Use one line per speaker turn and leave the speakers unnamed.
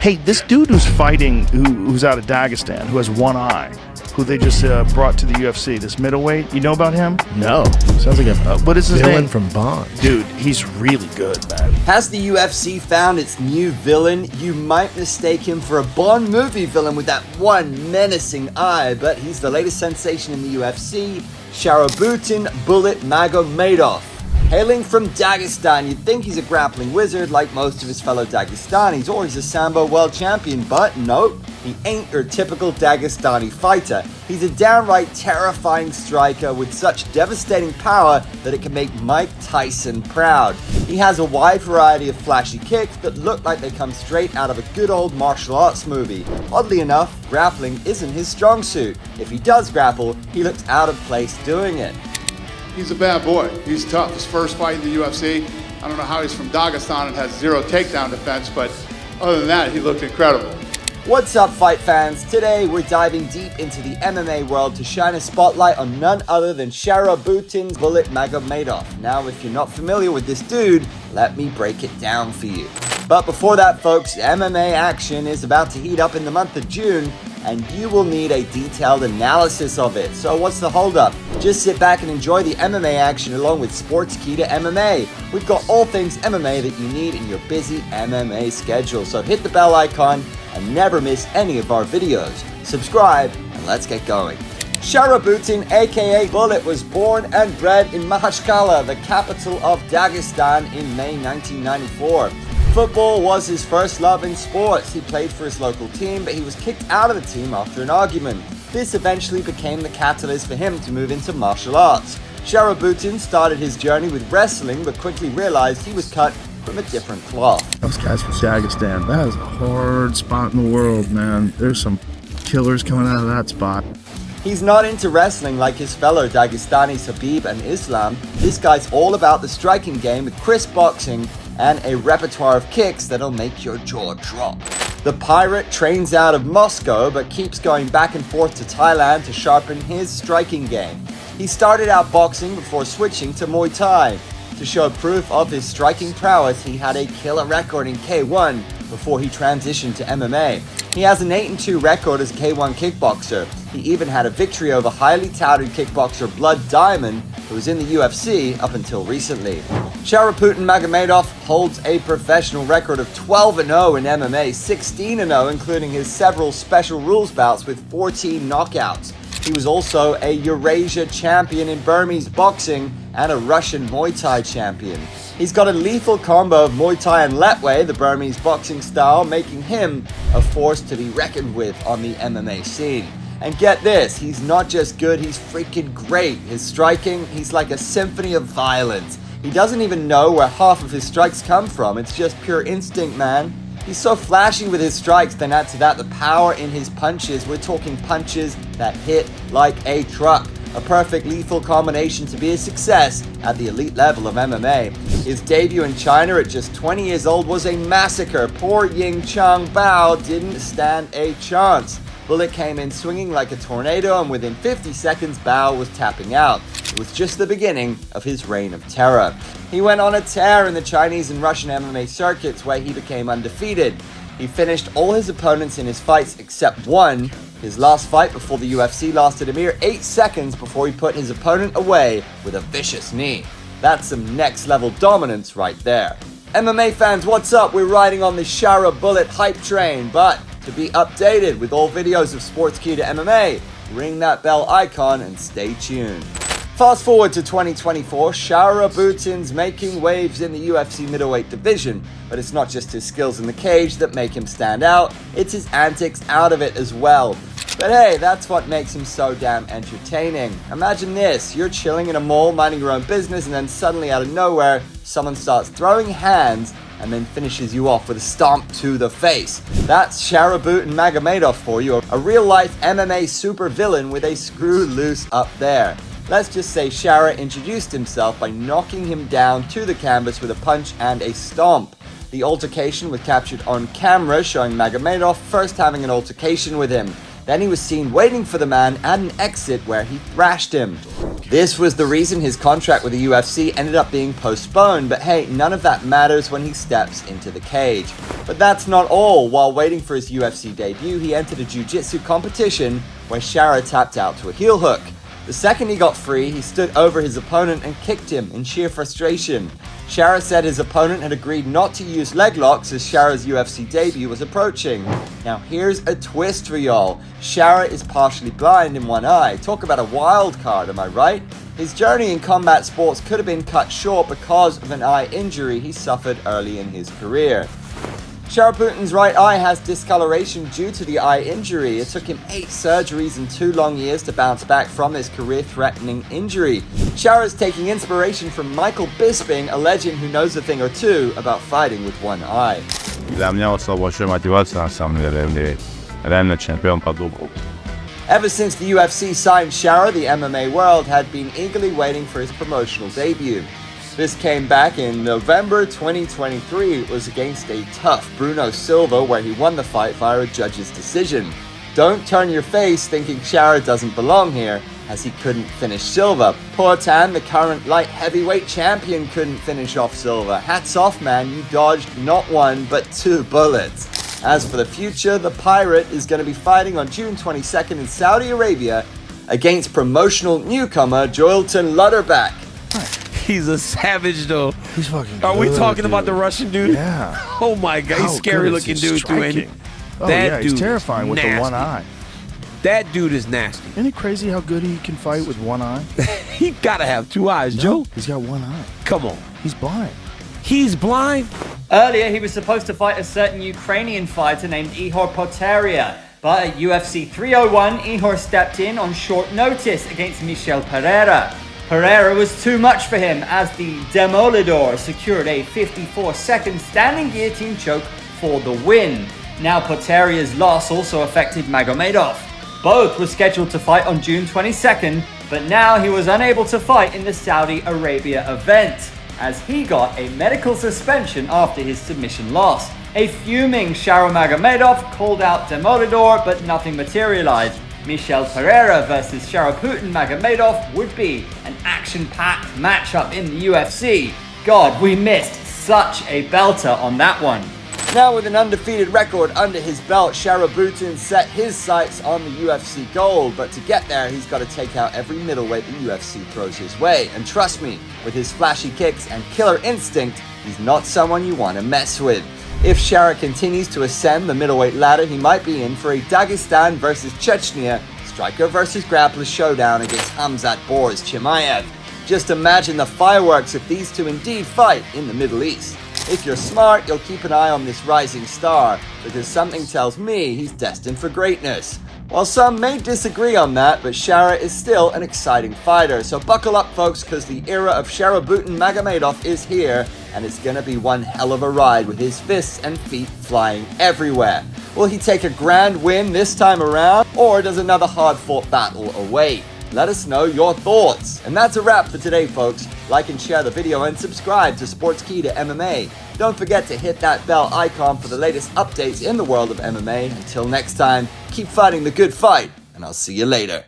Hey, this dude who's fighting, who's out of Dagestan, who has one eye, who they just brought to the UFC, this middleweight, you know about him?
No. Sounds like a
what is his
villain
name?
from Bond.
Dude, he's really good, man.
Has the UFC found its new villain? You might mistake him for a Bond movie villain with that one menacing eye, but he's the latest sensation in the UFC, Sharaputdin Bullet Magomedov. Hailing from Dagestan, you'd think he's a grappling wizard like most of his fellow Dagestanis, or he's a Sambo world champion, but nope, he ain't your typical Dagestani fighter. He's a downright terrifying striker with such devastating power that it can make Mike Tyson proud. He has a wide variety of flashy kicks that look like they come straight out of a good old martial arts movie. Oddly enough, grappling isn't his strong suit. If he does grapple, he looks out of place doing it.
He's a bad boy. He's tough. His first fight in the UFC. I don't know how he's from Dagestan and has zero takedown defense, but other than that, he looked incredible.
What's up, fight fans? Today we're diving deep into the MMA world to shine a spotlight on none other than Sharabutdin Bullet Magomedov. Now, if you're not familiar with this dude, let me break it down for you. But before that, folks, MMA action is about to heat up in the month of June, and you will need a detailed analysis of it. So what's the holdup? Just sit back and enjoy the MMA action along with Sportskeeda MMA. We've got all things MMA that you need in your busy MMA schedule. So hit the bell icon and never miss any of our videos. Subscribe and let's get going. Sharaputdin, aka Bullet, was born and bred in Mahachkala, the capital of Dagestan, in May 1994. Football was his first love in sports. He played for his local team, but he was kicked out of the team after an argument. This eventually became the catalyst for him to move into martial arts. Sharaputdin started his journey with wrestling, but quickly realized he was cut from a different cloth.
Those guys from Dagestan, that is a hard spot in the world, man. There's some killers coming out of that spot.
He's not into wrestling like his fellow Dagestanis Habib and Islam. This guy's all about the striking game with crisp boxing and a repertoire of kicks that'll make your jaw drop. The pirate trains out of Moscow but keeps going back and forth to Thailand to sharpen his striking game. He started out boxing before switching to Muay Thai. To show proof of his striking prowess, he had a killer record in K1 before he transitioned to MMA. He has an 8-2 record as a K1 kickboxer. He even had a victory over highly touted kickboxer Blood Diamond, who was in the UFC up until recently. Sharaputdin Magomedov holds a professional record of 12-0 in MMA, 16-0 including his several special rules bouts with 14 knockouts. He was also a Eurasia champion in Burmese boxing and a Russian Muay Thai champion. He's got a lethal combo of Muay Thai and Letway, the Burmese boxing style, making him a force to be reckoned with on the MMA scene. And get this, he's not just good, he's freaking great. His striking, he's like a symphony of violence. He doesn't even know where half of his strikes come from. It's just pure instinct, man. He's so flashy with his strikes, then add to that the power in his punches. We're talking punches that hit like a truck. A perfect lethal combination to be a success at the elite level of MMA. His debut in China at just 20 years old was a massacre. Poor Ying Chang Bao didn't stand a chance. Bullet came in swinging like a tornado, and within 50 seconds, Bao was tapping out. It was just the beginning of his reign of terror. He went on a tear in the Chinese and Russian MMA circuits where he became undefeated. He finished all his opponents in his fights except one. His last fight before the UFC lasted a mere 8 seconds before he put his opponent away with a vicious knee. That's some next level dominance right there. MMA fans, what's up? We're riding on the Shara Bullet hype train, but to be updated with all videos of Sportskeeda MMA, ring that bell icon and stay tuned. Fast forward to 2024, Sharaputdin's making waves in the UFC middleweight division, but it's not just his skills in the cage that make him stand out, it's his antics out of it as well. But hey, that's what makes him so damn entertaining. Imagine this, you're chilling in a mall, minding your own business, and then suddenly out of nowhere, someone starts throwing hands and then finishes you off with a stomp to the face. That's Sharaputdin Magomedov for you, a real-life MMA supervillain with a screw loose up there. Let's just say Shara introduced himself by knocking him down to the canvas with a punch and a stomp. The altercation was captured on camera, showing Magomedov first having an altercation with him. Then he was seen waiting for the man at an exit where he thrashed him. This was the reason his contract with the UFC ended up being postponed, but hey, none of that matters when he steps into the cage. But that's not all. While waiting for his UFC debut, he entered a jiu-jitsu competition where Shara tapped out to a heel hook. The second he got free, he stood over his opponent and kicked him in sheer frustration. Shara said his opponent had agreed not to use leg locks as Shara's UFC debut was approaching. Now here's a twist for y'all. Shara is partially blind in one eye. Talk about a wild card, am I right? His journey in combat sports could have been cut short because of an eye injury he suffered early in his career. Sharaputdin's right eye has discoloration due to the eye injury. It took him 8 surgeries and 2 long years to bounce back from his career-threatening injury. Shara's taking inspiration from Michael Bisping, a legend who knows a thing or two about fighting with one eye.
Для меня вот стала большой мотивацией, на самом деле, реально чемпион по дублу.
Ever since the UFC signed Shara, the MMA world had been eagerly waiting for his promotional debut. This came back in November 2023. It was against a tough Bruno Silva where he won the fight via a judge's decision. Don't turn your face thinking Shara doesn't belong here, as he couldn't finish Silva. Poor Tan, the current light heavyweight champion, couldn't finish off Silva. Hats off, man, you dodged not 1 but 2 bullets. As for the future, the Pirate is going to be fighting on June 22nd in Saudi Arabia against promotional newcomer Joelton Lutterback.
He's a savage, though.
He's fucking
Are we
good,
talking
dude.
about the Russian dude?
Yeah.
Oh my God, he's
How
scary
good is
looking
he
dude too, ain't he?
striking? Oh
That
yeah, he's
dude
terrifying
is
with the one
nasty.
eye.
That dude is nasty.
Isn't it crazy how good he can fight with one eye?
He gotta have 2 eyes, Joe.
He's got one eye.
Come on.
He's blind.
He's blind?
Earlier, he was supposed to fight a certain Ukrainian fighter named Ihor Poteria, but at UFC 301, Ihor stepped in on short notice against Michel Pereira. Pereira was too much for him as the Demolidor secured a 54-second standing guillotine choke for the win. Now Poteria's loss also affected Magomedov. Both were scheduled to fight on June 22nd, but now he was unable to fight in the Saudi Arabia event, as he got a medical suspension after his submission loss. A fuming Sharo Magomedov called out Demolidor, but nothing materialized. Michel Pereira versus Sharaputdin Magomedov would be an action-packed matchup in the UFC. God, we missed such a belter on that one.
Now with an undefeated record under his belt, Sharabutdin set his sights on the UFC gold, but to get there, he's got to take out every middleweight the UFC throws his way. And trust me, with his flashy kicks and killer instinct, he's not someone you want to mess with. If Shara continues to ascend the middleweight ladder, he might be in for a Dagestan versus Chechnya, striker versus grappler showdown against Hamzat Borz Chimaev. Just imagine the fireworks if these two indeed fight in the Middle East. If you're smart, you'll keep an eye on this rising star, because something tells me he's destined for greatness. While some may disagree on that, but Shara is still an exciting fighter. So buckle up, folks, because the era of Sharabutdin Magomedov is here, and it's gonna be one hell of a ride with his fists and feet flying everywhere. Will he take a grand win this time around, or does another hard-fought battle await? Let us know your thoughts. And that's a wrap for today, folks. Like and share the video and subscribe to Sportskeeda MMA. Don't forget to hit that bell icon for the latest updates in the world of MMA. Until next time, keep fighting the good fight, and I'll see you later.